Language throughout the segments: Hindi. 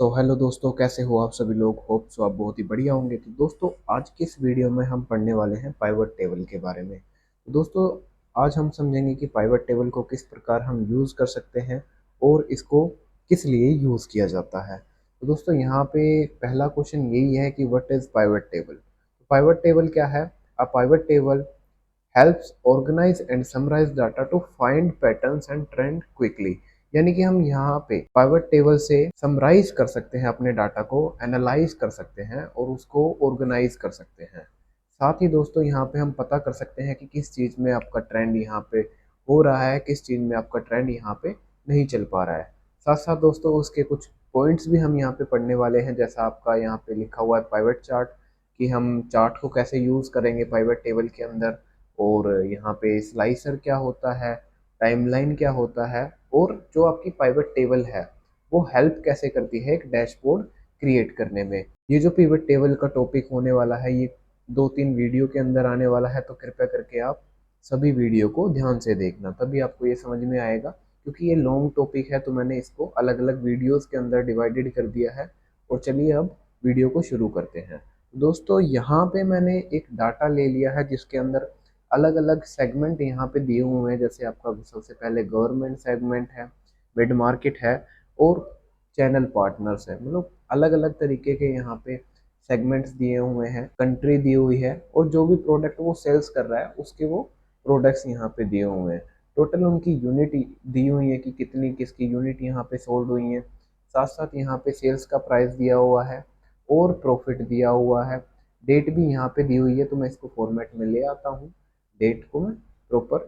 सो हेलो दोस्तों, कैसे हो आप सभी लोग। होप सो आप बहुत ही बढ़िया होंगे। तो दोस्तों, आज की इस वीडियो में हम पढ़ने वाले हैं पाइवट टेबल के बारे में। तो दोस्तों, आज हम समझेंगे कि पाइवट टेबल को किस प्रकार हम यूज़ कर सकते हैं और इसको किस लिए यूज़ किया जाता है। तो दोस्तों, यहाँ पे पहला क्वेश्चन यही है कि what is pivot table. Pivot table क्या है? A pivot table helps organize and summarize data to find patterns and trend quickly। यानी कि हम यहाँ पे पाइवट टेबल से समराइज कर सकते हैं, अपने डाटा को एनालाइज कर सकते हैं और उसको ऑर्गेनाइज कर सकते हैं। साथ ही दोस्तों, यहाँ पे हम पता कर सकते हैं कि किस चीज़ में आपका ट्रेंड यहाँ पे हो रहा है, किस चीज़ में आपका ट्रेंड यहाँ पे नहीं चल पा रहा है। साथ साथ दोस्तों, उसके कुछ पॉइंट्स भी हम यहाँ पे पढ़ने वाले हैं, जैसा आपका यहाँ पे लिखा हुआ है पाइवट चार्ट, कि हम चार्ट को कैसे यूज़ करेंगे पाइवट टेबल के अंदर, और यहाँ पे स्लाइसर क्या होता है, टाइमलाइन क्या होता है, और जो आपकी पाइवट टेबल है वो हेल्प कैसे करती है एक डैशबोर्ड क्रिएट करने में। ये जो पिवट टेबल का टॉपिक होने वाला है, ये 2-3 वीडियो के अंदर आने वाला है, तो कृपया करके आप सभी वीडियो को ध्यान से देखना, तभी आपको ये समझ में आएगा। क्योंकि ये लॉन्ग टॉपिक है तो मैंने इसको अलग अलग वीडियोस के अंदर डिवाइडेड कर दिया है। और चलिए अब वीडियो को शुरू करते हैं। दोस्तों, यहाँ पे मैंने एक डाटा ले लिया है जिसके अंदर अलग अलग सेगमेंट यहाँ पे दिए हुए हैं। जैसे आपका सबसे पहले गवर्नमेंट सेगमेंट है, मिड मार्केट है और चैनल पार्टनर्स है। मतलब अलग अलग तरीके के यहाँ पे सेगमेंट्स दिए हुए हैं, कंट्री दी हुई है, और जो भी प्रोडक्ट वो सेल्स कर रहा है उसके वो प्रोडक्ट्स यहाँ पे दिए हुए हैं। टोटल उनकी यूनिट दी हुई है कि कितनी किसकी यूनिट यहाँ पे सोल्ड हुई है। साथ साथ यहाँ पे सेल्स का प्राइस दिया हुआ है और प्रॉफिट दिया हुआ है। डेट भी यहाँ पे दी हुई है, तो मैं इसको फॉर्मेट में ले आता हूँ। डेट को मैं प्रॉपर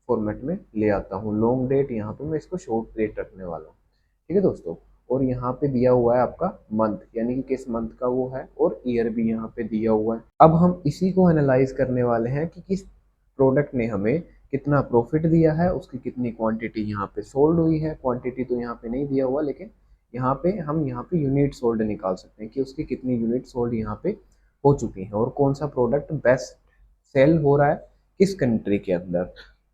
फॉर्मेट में ले आता हूँ। लॉन्ग डेट यहाँ पे मैं इसको शॉर्ट डेट रखने वाला हूँ। ठीक है दोस्तों। और यहाँ पे दिया हुआ है आपका मंथ, यानी कि किस मंथ का वो है, और ईयर भी यहाँ पे दिया हुआ है। अब हम इसी को एनालाइज करने वाले हैं कि किस प्रोडक्ट ने हमें कितना प्रॉफिट दिया है, उसकी कितनी क्वांटिटी यहाँ पे सोल्ड हुई है। क्वांटिटी तो यहाँ पे नहीं दिया हुआ, लेकिन यहाँ पे यूनिट सोल्ड निकाल सकते हैं कि उसकी कितनी यूनिट सोल्ड यहाँ पे हो चुकी है, और कौन सा प्रोडक्ट बेस्ट सेल हो रहा है किस कंट्री के अंदर।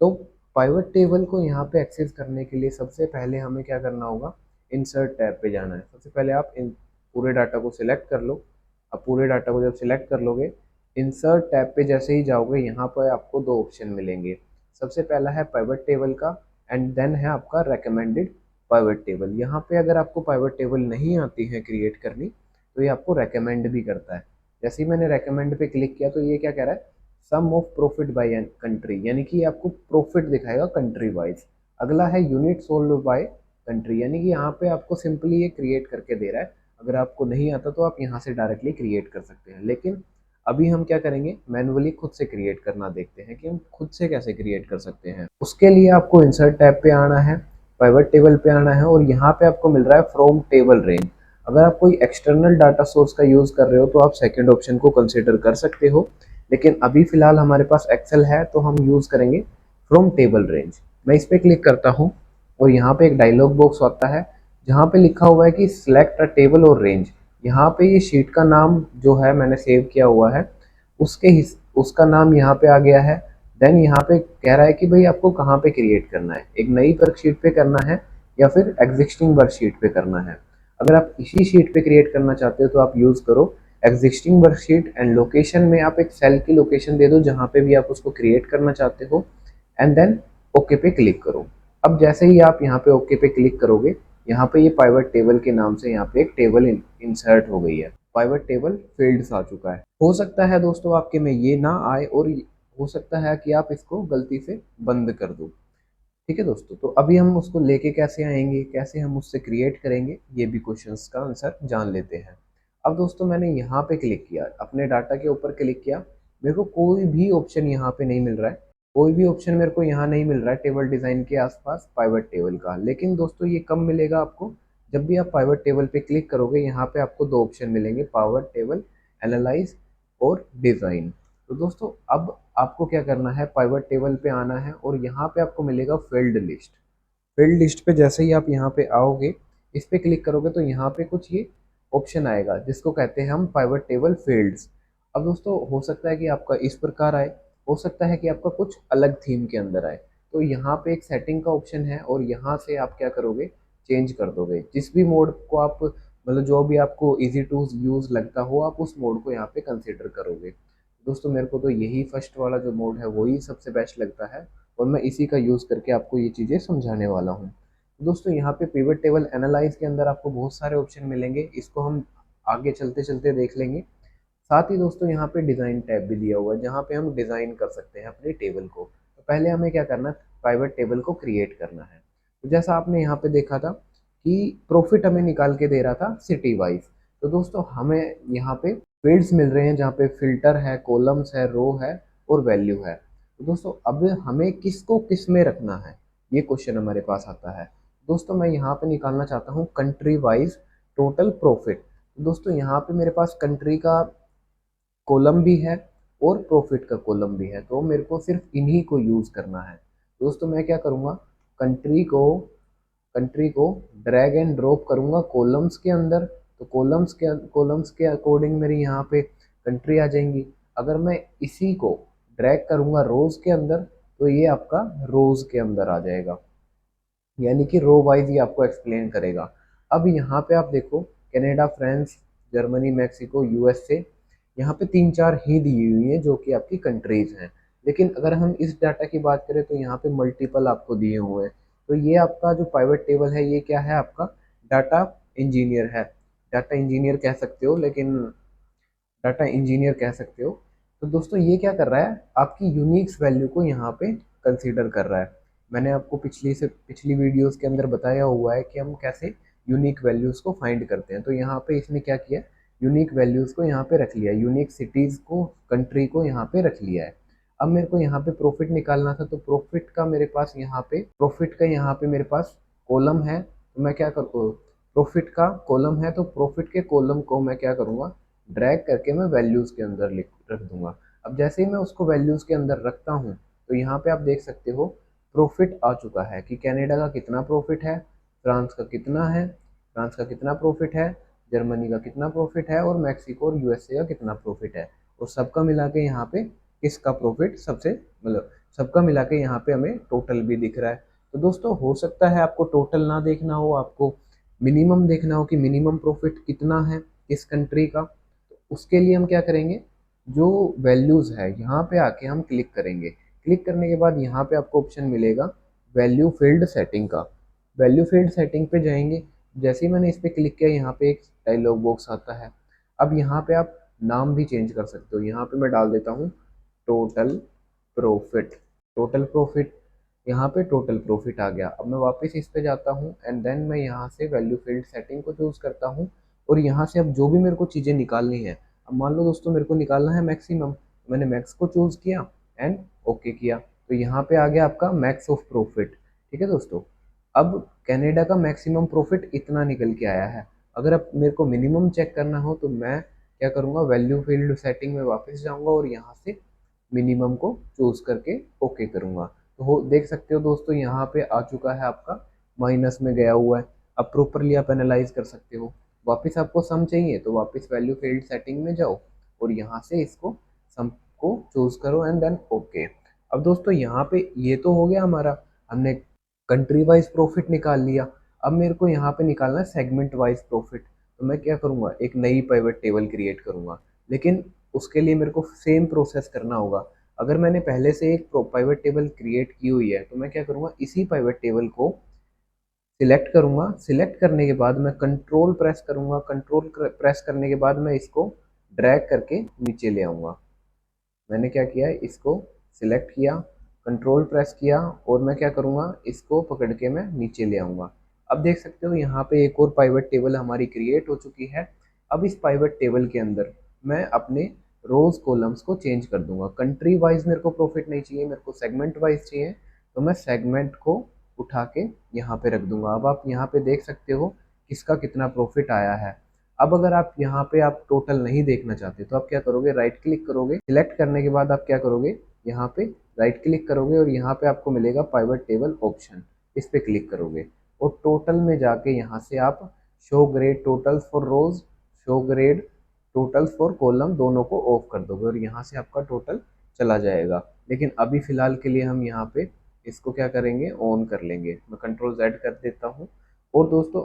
तो पाइवट टेबल को यहाँ पे एक्सेस करने के लिए सबसे पहले हमें क्या करना होगा, इंसर्ट टैब पे जाना है। सबसे पहले आप इन पूरे डाटा को सिलेक्ट कर लो। अब पूरे डाटा को जब सिलेक्ट कर लोगे, इंसर्ट टैब पे जैसे ही जाओगे, यहाँ पर आपको दो ऑप्शन मिलेंगे। सबसे पहला है पाइवट टेबल का, एंड देन है आपका रेकमेंडेड पाइवट टेबल। यहाँ पे अगर आपको पाइवट टेबल नहीं आती है क्रिएट करनी, तो ये आपको रेकमेंड भी करता है। जैसे ही मैंने रेकमेंड पे क्लिक किया, तो ये क्या कह रहा है, सम ऑफ प्रॉफिट बाय कंट्री, यानी कि आपको प्रॉफिट दिखाएगा कंट्री वाइज। अगला है यूनिट सोल्ड बाय कंट्री, यानी कि यहाँ पे आपको सिंपली ये क्रिएट करके दे रहा है। अगर आपको नहीं आता तो आप यहाँ से डायरेक्टली क्रिएट कर सकते हैं, लेकिन अभी हम क्या करेंगे, मैनुअली खुद से क्रिएट करना देखते हैं कि हम खुद से कैसे क्रिएट कर सकते हैं। उसके लिए आपको इंसर्ट टैब पे आना है, पाइवट टेबल पे आना है, और यहाँ पे आपको मिल रहा है फ्रॉम टेबल रेंज। अगर आप कोई एक्सटर्नल डाटा सोर्स का यूज कर रहे हो तो आप सेकेंड ऑप्शन को कंसिडर कर सकते हो, लेकिन अभी फिलहाल हमारे पास एक्सेल है तो हम यूज करेंगे फ्रॉम टेबल रेंज। मैं इस पर क्लिक करता हूँ और यहाँ पे एक डायलॉग बॉक्स आता है जहाँ पे लिखा हुआ है कि सिलेक्ट अ टेबल और रेंज। यहाँ पे ये शीट का नाम जो है मैंने सेव किया हुआ है, उसका नाम यहाँ पे आ गया है। देन यहाँ पे कह रहा है कि भाई आपको कहाँ पे क्रिएट करना है, एक नई वर्कशीट पे करना है या फिर एग्जिस्टिंग वर्कशीट पे करना है। अगर आप इसी शीट पे क्रिएट करना चाहते हो तो आप यूज करो एग्जिस्टिंग वर्कशीट, एंड लोकेशन में आप एक सेल की लोकेशन दे दो जहाँ पे भी आप उसको क्रिएट करना चाहते हो, एंड देन ओके पे क्लिक करो। अब जैसे ही आप यहाँ पे ओके पे क्लिक करोगे, यहाँ पे ये पाइवट टेबल के नाम से यहाँ पे एक टेबल इंसर्ट हो गई है। पाइवट टेबल फील्ड्स आ चुका है। हो सकता है दोस्तों आपके में ये ना आए, और हो सकता है कि आप इसको गलती से बंद कर दो। ठीक है दोस्तों, तो अभी हम उसको लेके कैसे आएंगे, कैसे हम उससे क्रिएट करेंगे, ये भी क्वेश्चंस का आंसर जान लेते हैं। अब दोस्तों, मैंने यहाँ पे क्लिक किया, अपने डाटा के ऊपर क्लिक किया, मेरे को कोई भी ऑप्शन यहाँ पे नहीं मिल रहा है। कोई भी ऑप्शन मेरे को यहाँ नहीं मिल रहा है टेबल डिजाइन के आसपास पाइवट टेबल का। लेकिन दोस्तों, ये कब मिलेगा आपको, जब भी आप पाइवट टेबल पे क्लिक करोगे, यहाँ पे आपको दो ऑप्शन मिलेंगे, पाइवट टेबल एनालाइज और डिजाइन। तो दोस्तों, अब आपको क्या करना है, पाइवट टेबल पे आना है और यहाँ पे आपको मिलेगा फील्ड लिस्ट। फील्ड लिस्ट पे जैसे ही आप यहाँ पे आओगे, इस पे क्लिक करोगे, तो यहाँ पे कुछ ये ऑप्शन आएगा जिसको कहते हैं हम पाइवट टेबल फील्ड्स। अब दोस्तों, हो सकता है कि आपका इस प्रकार आए, हो सकता है कि आपका कुछ अलग थीम के अंदर आए। तो यहाँ पे एक सेटिंग का ऑप्शन है और यहाँ से आप क्या करोगे, चेंज कर दोगे। जिस भी मोड को आप मतलब जो भी आपको इजी टू यूज़ लगता हो आप उस मोड को यहाँ पे कंसिडर करोगे। दोस्तों मेरे को तो यही फर्स्ट वाला जो मोड है वही सबसे बेस्ट लगता है और मैं इसी का यूज़ करके आपको ये चीज़ें समझाने वाला हूँ। दोस्तों यहाँ पे पिवट टेबल एनालाइज के अंदर आपको बहुत सारे ऑप्शन मिलेंगे, इसको हम आगे चलते चलते देख लेंगे। साथ ही दोस्तों यहाँ पे डिज़ाइन टैब भी दिया हुआ है जहाँ पे हम डिज़ाइन कर सकते हैं अपनी टेबल को। तो पहले हमें क्या करना है, पाइवट टेबल को क्रिएट करना है। तो जैसा आपने यहाँ पे देखा था कि प्रॉफिट हमें निकाल के दे रहा था सिटी वाइज। तो दोस्तों हमें यहाँ पे फील्ड्स मिल रहे हैं जहाँ पे फिल्टर है, कॉलम्स है, रो है और वैल्यू है। तो दोस्तों अब हमें किसको किस में रखना है, ये क्वेश्चन हमारे पास आता है। दोस्तों मैं यहाँ पे निकालना चाहता हूँ कंट्री वाइज टोटल प्रॉफिट। दोस्तों यहाँ पे मेरे पास कंट्री का कॉलम भी है और प्रॉफिट का कॉलम भी है, तो मेरे को सिर्फ इन्हीं को यूज़ करना है। दोस्तों मैं क्या करूँगा, कंट्री को कंट्री को ड्रैग एंड ड्रॉप करूँगा कॉलम्स के अंदर। तो कॉलम्स के अकॉर्डिंग मेरी यहाँ पे कंट्री आ जाएंगी। अगर मैं इसी को ड्रैग करूँगा रोज़ के अंदर तो ये आपका रोज़ के अंदर आ जाएगा, यानी कि रो वाइज ये आपको एक्सप्लेन करेगा। अब यहाँ पे आप देखो Canada, France, Germany, Mexico, USA, यहाँ पे 3-4 ही दी हुई हैं जो कि आपकी कंट्रीज हैं। लेकिन अगर हम इस डाटा की बात करें तो यहाँ पे मल्टीपल आपको दिए हुए हैं। तो ये आपका जो पाइवट टेबल है ये क्या है, आपका डाटा इंजीनियर है। डाटा इंजीनियर कह सकते हो, लेकिन डाटा इंजीनियर कह सकते हो। तो दोस्तों ये क्या कर रहा है, आपकी यूनिक्स वैल्यू को यहाँ पे कंसीडर कर रहा है। मैंने आपको पिछली वीडियोस के अंदर बताया हुआ है कि हम कैसे यूनिक वैल्यूज़ को फाइंड करते हैं। तो यहाँ पे इसने क्या किया, यूनिक वैल्यूज़ को यहाँ पे रख लिया, यूनिक सिटीज़ को, कंट्री को यहाँ पे रख लिया है। अब मेरे को यहाँ पे प्रॉफिट निकालना था, तो प्रॉफिट का यहाँ पे मेरे पास कॉलम है। तो मैं क्या करूँ, प्रॉफिट का कॉलम है तो प्रॉफिट के कॉलम को मैं क्या करूँगा, ड्रैग करके मैं वैल्यूज़ के अंदर लिख रख दूंगा। अब जैसे ही मैं उसको वैल्यूज़ के अंदर रखता हूँ तो यहाँ पे आप देख सकते हो प्रॉफिट आ चुका है कि कनाडा का कितना प्रॉफिट है, फ्रांस का कितना प्रॉफिट है, जर्मनी का कितना प्रॉफिट है और मैक्सिको और यूएसए का कितना प्रॉफिट है। और सबका मिला के यहाँ पे किसका प्रॉफिट सबसे, मतलब सबका मिला के यहाँ पे हमें टोटल भी दिख रहा है। तो दोस्तों हो सकता है आपको टोटल ना देखना हो, आपको मिनिमम देखना हो कि मिनिमम प्रॉफिट कितना है किस कंट्री का। तो उसके लिए हम क्या करेंगे, जो वैल्यूज़ है यहाँ पे आके हम क्लिक करेंगे। क्लिक करने के बाद यहाँ पे आपको ऑप्शन मिलेगा वैल्यू फील्ड सेटिंग का। वैल्यू फील्ड सेटिंग पे जाएंगे, जैसे ही मैंने इस पर क्लिक किया यहाँ पे एक डायलॉग बॉक्स आता है। अब यहाँ पे आप नाम भी चेंज कर सकते हो। यहाँ पे मैं डाल देता हूँ टोटल प्रॉफिट। टोटल प्रॉफिट, यहाँ पे टोटल प्रॉफिट आ गया। अब मैं वापस इस पे जाता हूँ एंड देन मैं यहाँ से वैल्यू फील्ड सेटिंग को चूज़ करता हूँ और यहाँ से अब जो भी मेरे को चीज़ें निकालनी है, अब मान लो दोस्तों मेरे को निकालना है मैक्सिमम, मैंने मैक्स को चूज़ किया एंड ओके किया। तो यहाँ पे आ गया आपका मैक्स ऑफ प्रॉफिट। ठीक है दोस्तों, अब कनाडा का मैक्सिमम प्रॉफिट इतना निकल के आया है। अगर अब मेरे को मिनिमम चेक करना हो तो मैं क्या करूँगा, वैल्यू फील्ड सेटिंग में वापस जाऊँगा और यहाँ से मिनिमम को चूज़ करके ओके करूँगा। तो हो देख सकते हो दोस्तों यहाँ पे आ चुका है आपका माइनस में गया हुआ है। अब प्रॉपरली आप एनालाइज कर सकते हो। वापस आपको सम चाहिए तो वापस वैल्यू फील्ड सेटिंग में जाओ और यहाँ से इसको सम को चूज़ करो एंड देन ओके। अब दोस्तों यहाँ पे ये तो हो गया हमारा, हमने कंट्री वाइज प्रॉफिट निकाल लिया। अब मेरे को यहाँ पे निकालना है सेगमेंट वाइज प्रॉफिट। तो मैं क्या करूँगा, एक नई पाइवट टेबल क्रिएट करूँगा, लेकिन उसके लिए मेरे को सेम प्रोसेस करना होगा। अगर मैंने पहले से एक पाइवट टेबल क्रिएट की हुई है तो मैं क्या करूँगा, इसी पाइवट टेबल को सिलेक्ट करूँगा। सिलेक्ट करने के बाद मैं कंट्रोल प्रेस करूँगा। कंट्रोल प्रेस करने के बाद मैं इसको ड्रैग करके नीचे ले आऊँगा। मैंने क्या किया है, इसको सिलेक्ट किया, कंट्रोल प्रेस किया और मैं क्या करूँगा, इसको पकड़ के मैं नीचे ले आऊँगा। अब देख सकते हो यहाँ पे एक और पाइवट टेबल हमारी क्रिएट हो चुकी है। अब इस पाइवट टेबल के अंदर मैं अपने रोज कॉलम्स को चेंज कर दूंगा। कंट्री वाइज मेरे को प्रॉफिट नहीं चाहिए, मेरे को सेगमेंट वाइज चाहिए। तो मैं सेगमेंट को उठा के यहाँ पे रख दूंगा। अब आप यहाँ पे देख सकते हो किसका कितना प्रॉफिट आया है। अब अगर आप यहाँ पे आप टोटल नहीं देखना चाहते तो आप क्या करोगे, राइट क्लिक करोगे। सिलेक्ट करने के बाद आप क्या करोगे, यहाँ पे राइट क्लिक करोगे और यहाँ पे आपको मिलेगा पाइवट टेबल ऑप्शन, इस पे क्लिक करोगे और टोटल में जाके यहाँ से आप show grand totals for rows, show grand totals for columns दोनों को ऑफ कर दोगे और यहाँ से आपका टोटल चला जाएगा। लेकिन अभी फिलहाल के लिए हम यहाँ पे इसको क्या करेंगे, ऑन कर लेंगे। मैं कंट्रोल Z कर देता हूँ और दोस्तों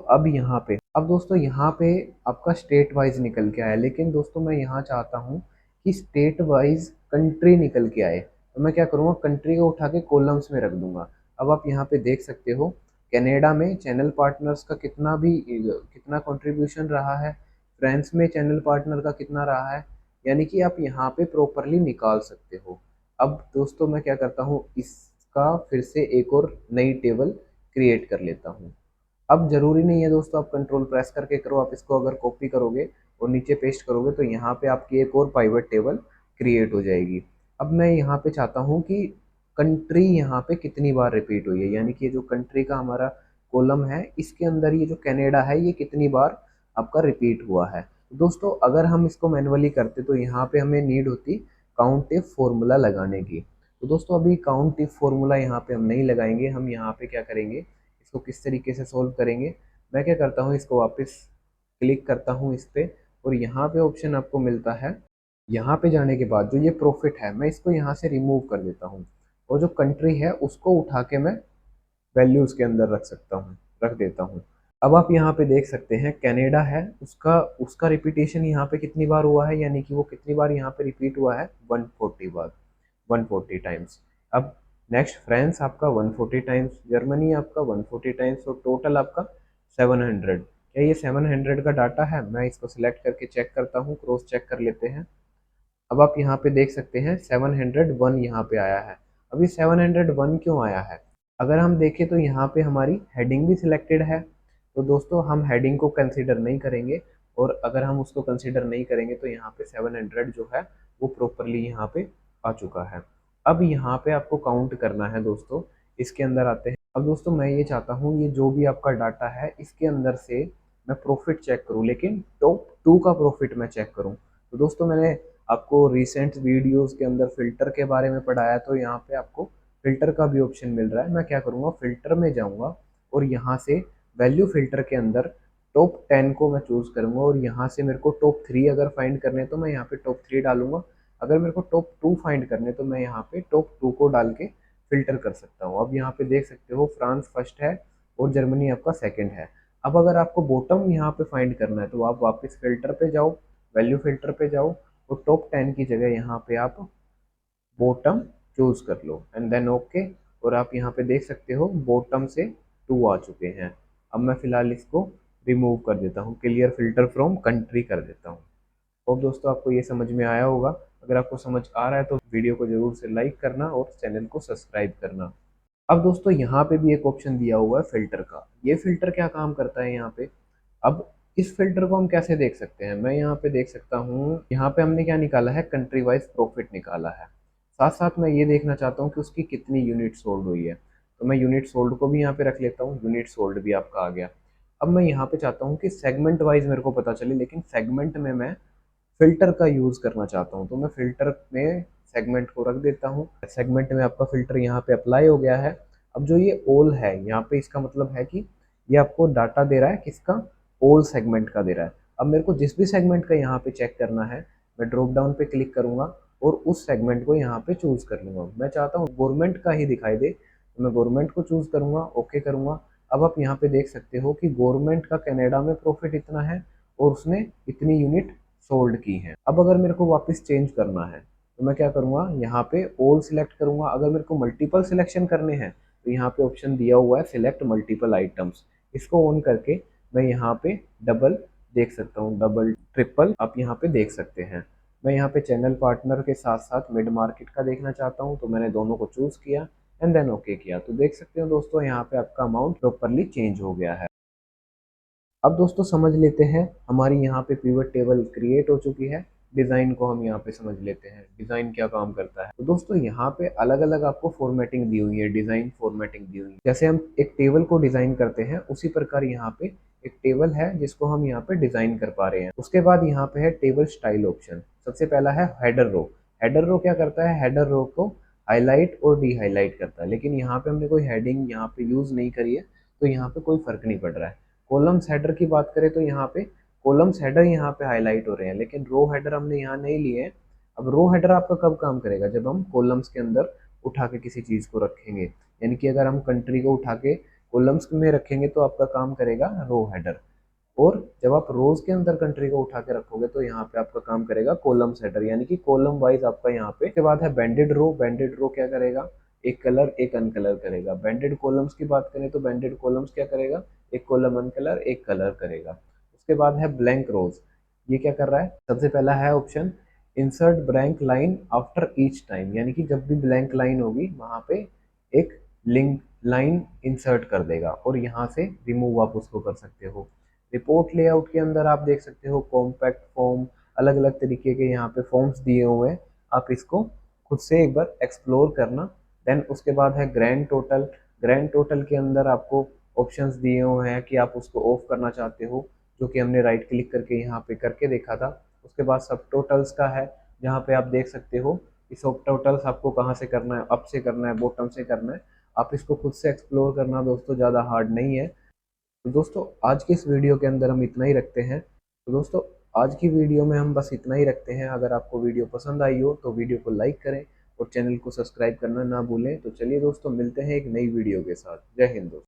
अब दोस्तों यहाँ पे आपका स्टेट वाइज निकल के आया, लेकिन दोस्तों मैं यहाँ चाहता हूँ कि स्टेट वाइज कंट्री निकल के आए। तो मैं क्या करूँगा, कंट्री को उठा के कॉलम्स में रख दूंगा। अब आप यहाँ पे देख सकते हो कनाडा में चैनल पार्टनर्स का कितना कंट्रीब्यूशन रहा है, फ्रांस में चैनल पार्टनर का कितना रहा है, यानी कि आप यहाँ पे प्रॉपरली निकाल सकते हो। अब दोस्तों मैं क्या करता हूँ, इसका फिर से एक और नई टेबल क्रिएट कर लेता हूँ। अब ज़रूरी नहीं है दोस्तों आप कंट्रोल प्रेस करके करो, आप इसको अगर कॉपी करोगे और नीचे पेस्ट करोगे तो यहाँ पे आपकी एक और पाइवट टेबल क्रिएट हो जाएगी। अब मैं यहाँ पे चाहता हूँ कि कंट्री यहाँ पे कितनी बार रिपीट हुई है, यानी कि ये जो कंट्री का हमारा कॉलम है इसके अंदर ये जो कनाडा है ये कितनी बार आपका रिपीट हुआ है। तो दोस्तों अगर हम इसको मैनुअली करते तो यहाँ पे हमें नीड होती काउंट इफ फॉर्मूला लगाने की। तो दोस्तों अभी काउंट इफ फॉर्मूला यहाँ पे हम नहीं लगाएंगे, हम यहाँ पे क्या करेंगे, इसको किस तरीके से सोल्व करेंगे। मैं क्या करता हूँ, इसको वापस क्लिक करता हूँ इस पे, और यहाँ पे ऑप्शन आपको मिलता है। यहाँ पे जाने के बाद जो ये प्रॉफिट है मैं इसको यहाँ से रिमूव कर देता हूँ, और जो कंट्री है उसको उठा के मैं वैल्यूज के अंदर रख देता हूँ। अब आप यहाँ पे देख सकते हैं कनाडा है, उसका उसका रिपीटेशन यहाँ पे कितनी बार हुआ है, यानी कि वो कितनी बार यहाँ पे रिपीट हुआ है, 140 बार, 140 टाइम्स। अब नेक्स्ट फ्रांस आपका 140 टाइम्स, जर्मनी आपका 140 टाइम्स, और टोटल आपका 700। क्या ये 700 का डाटा है? मैं इसको सिलेक्ट करके चेक करता हूँ, क्रॉस चेक कर लेते हैं। अब आप यहाँ पे देख सकते हैं 701 यहाँ पे आया है। अब ये 701 क्यों आया है? अगर हम देखें तो यहाँ पे हमारी हेडिंग भी सिलेक्टेड है, तो दोस्तों हम हेडिंग को कंसीडर नहीं करेंगे, और अगर हम उसको कंसीडर नहीं करेंगे तो यहाँ पे 700 जो है वो प्रॉपरली यहाँ पे आ चुका है। अब यहाँ पे आपको काउंट करना है दोस्तों, इसके अंदर आते हैं। अब दोस्तों मैं ये चाहता हूँ ये जो भी आपका डाटा है इसके अंदर से मैं प्रॉफिट चेक करूँ, लेकिन टॉप 2 का प्रॉफिट मैं चेक करूँ। तो दोस्तों मैंने आपको रिसेंट वीडियोस के अंदर फिल्टर के बारे में पढ़ाया, तो यहाँ पे आपको फिल्टर का भी ऑप्शन मिल रहा है। मैं क्या करूँगा, फिल्टर में जाऊँगा और यहाँ से वैल्यू फिल्टर के अंदर टॉप 10 को मैं चूज़ करूँगा, और यहाँ से मेरे को टॉप 3 अगर फाइंड करने तो मैं यहाँ पे टॉप 3 डालूंगा। अगर मेरे को टॉप 2 फाइंड करने तो मैं यहाँ पे टॉप 2 को डाल के फिल्टर कर सकता हूँ। अब यहाँ पे देख सकते हो फ्रांस फर्स्ट है और जर्मनी आपका सेकंड है। अब अगर आपको बॉटम यहाँ पे फाइंड करना है तो आप वापस फिल्टर पे जाओ, वैल्यू फिल्टर पे जाओ, और टॉप 10 की जगह यहाँ पे आप बॉटम चूज कर लो, एंड देन ओके। और आप यहाँ पे देख सकते हो बॉटम से 2 आ चुके हैं। अब मैं फिलहाल इसको रिमूव कर देता हूँ, क्लियर फिल्टर फ्रॉम कंट्री कर देता हूँ। और दोस्तों आपको ये समझ में आया होगा। अगर आपको समझ आ रहा है तो वीडियो को जरूर से लाइक करना और चैनल को सब्सक्राइब करना। अब दोस्तों यहाँ पे भी एक ऑप्शन दिया हुआ है फिल्टर का। ये फिल्टर क्या काम करता है यहाँ पे, अब इस फिल्टर को हम कैसे देख सकते हैं, मैं यहाँ पे देख सकता हूँ, यहाँ पे हमने क्या निकाला है, कंट्री वाइज प्रॉफिट निकाला है। साथ साथ मैं ये देखना चाहता हूँ कि उसकी कितनी यूनिट सोल्ड हुई है, तो मैं यूनिट सोल्ड को भी यहाँ पे रख लेता हूँ। यूनिट सोल्ड भी आपका आ गया। अब मैं यहाँ पे चाहता हूँ कि सेगमेंट वाइज मेरे को पता चले, लेकिन सेगमेंट में मैं फिल्टर का यूज करना चाहता हूँ, तो मैं फिल्टर में सेगमेंट को रख देता हूँ। सेगमेंट में आपका फिल्टर यहाँ पे अप्लाई हो गया है। अब जो ये ऑल है यहाँ पे, इसका मतलब है कि ये आपको डाटा दे रहा है, किसका, ऑल सेगमेंट का दे रहा है। अब मेरे को जिस भी सेगमेंट का यहाँ पे चेक करना है, मैं ड्रॉप डाउन पे क्लिक करूंगा और उस सेगमेंट को यहाँ पे चूज कर लूंगा। मैं चाहता हूँ गवर्नमेंट का ही दिखाई दे, तो मैं गवर्नमेंट को चूज करूंगा, ओके करूंगा। अब आप यहाँ पे देख सकते हो कि गवर्नमेंट का कनाडा में प्रॉफिट इतना है और उसने इतनी यूनिट सोल्ड की है। अब अगर मेरे को वापस चेंज करना है तो मैं क्या करूंगा, यहाँ पे ऑल सिलेक्ट करूंगा। अगर मेरे को मल्टीपल सिलेक्शन करने हैं तो यहाँ पे ऑप्शन दिया हुआ है सिलेक्ट मल्टीपल आइटम्स, इसको ऑन करके मैं यहाँ पे डबल देख सकता हूँ, डबल ट्रिपल आप यहाँ पे देख सकते हैं। मैं यहाँ पे चैनल पार्टनर के साथ साथ मिड मार्केट का देखना चाहता हूँ, तो मैंने दोनों को चूज किया एंड देन ओके किया। तो देख सकते हो दोस्तों यहाँ पे आपका अमाउंट प्रॉपरली चेंज हो गया है। अब दोस्तों समझ लेते हैं, हमारी यहाँ पे पिवट टेबल क्रिएट हो चुकी है। डिज़ाइन को हम यहाँ पे समझ लेते हैं, डिज़ाइन क्या काम करता है। तो दोस्तों यहाँ पे अलग अलग आपको फॉर्मेटिंग दी हुई है, डिज़ाइन फॉर्मेटिंग दी हुई है। जैसे हम एक टेबल को डिज़ाइन करते हैं उसी प्रकार यहाँ पे एक टेबल है जिसको हम यहाँ पे डिज़ाइन कर पा रहे हैं। उसके बाद यहाँ पे है टेबल स्टाइल ऑप्शन। सबसे पहला है हेडर रो। हेडर रो क्या करता है, हेडर रो को हाईलाइट और डी हाईलाइट करता है, लेकिन यहाँ पे हमने कोई हेडिंग यहाँ पे यूज नहीं करी है, तो यहाँ पे कोई फर्क नहीं पड़ रहा है। कॉलम्स हेडर की बात करें तो यहाँ पे कॉलम्स हेडर यहाँ पे हाईलाइट हो रहे हैं, लेकिन रो हेडर हमने यहाँ नहीं लिए हैं। अब रो हेडर आपका कब काम करेगा, जब हम कॉलम्स के अंदर उठा के किसी चीज़ को रखेंगे। यानी कि अगर हम कंट्री को उठा के कॉलम्स में रखेंगे तो आपका काम करेगा रो हेडर, और जब आप रोज के अंदर कंट्री को उठा के रखोगे तो यहाँ पे आपका काम करेगा कॉलम्स हेडर, यानी कि कॉलम वाइज आपका यहाँ पे। उसके बाद है बैंडेड रो। बैंडेड रो क्या करेगा, एक कलर एक अनकलर करेगा। बैंडेड कॉलम्स की बात करें तो बैंडेड कॉलम्स क्या करेगा, एक कॉलम अनकलर एक कलर करेगा। उसके बाद है ब्लैंक रोज। ये क्या कर रहा है, सबसे पहला है option insert blank line after each time, यानी कि जब भी ब्लैंक लाइन होगी वहां पे एक लिंक लाइन इंसर्ट कर देगा और यहाँ से रिमूव आप उसको कर सकते हो। रिपोर्ट लेआउट के अंदर आप देख सकते हो कॉम्पैक्ट फॉर्म, अलग अलग तरीके के यहाँ पे फॉर्म्स दिए हुए हैं, आप इसको खुद से एक बार एक्सप्लोर करना। देन उसके बाद है ग्रैंड टोटल। ग्रैंड टोटल के अंदर आपको ऑप्शंस दिए हुए हैं कि आप उसको ऑफ करना चाहते हो, जो कि हमने राइट क्लिक करके यहाँ पे करके देखा था। उसके बाद सब टोटल्स का है, जहाँ पे आप देख सकते हो कि सब टोटल्स आपको कहाँ से करना है, अप से करना है, बॉटम से करना है। आप इसको खुद से एक्सप्लोर करना दोस्तों, ज़्यादा हार्ड नहीं है। तो दोस्तों आज की इस वीडियो के अंदर हम इतना ही रखते हैं। तो दोस्तों आज की वीडियो में हम बस इतना ही रखते हैं। अगर आपको वीडियो पसंद आई हो तो वीडियो को लाइक करें और चैनल को सब्सक्राइब करना ना भूलें। तो चलिए दोस्तों मिलते हैं एक नई वीडियो के साथ। जय हिंद दोस्तों।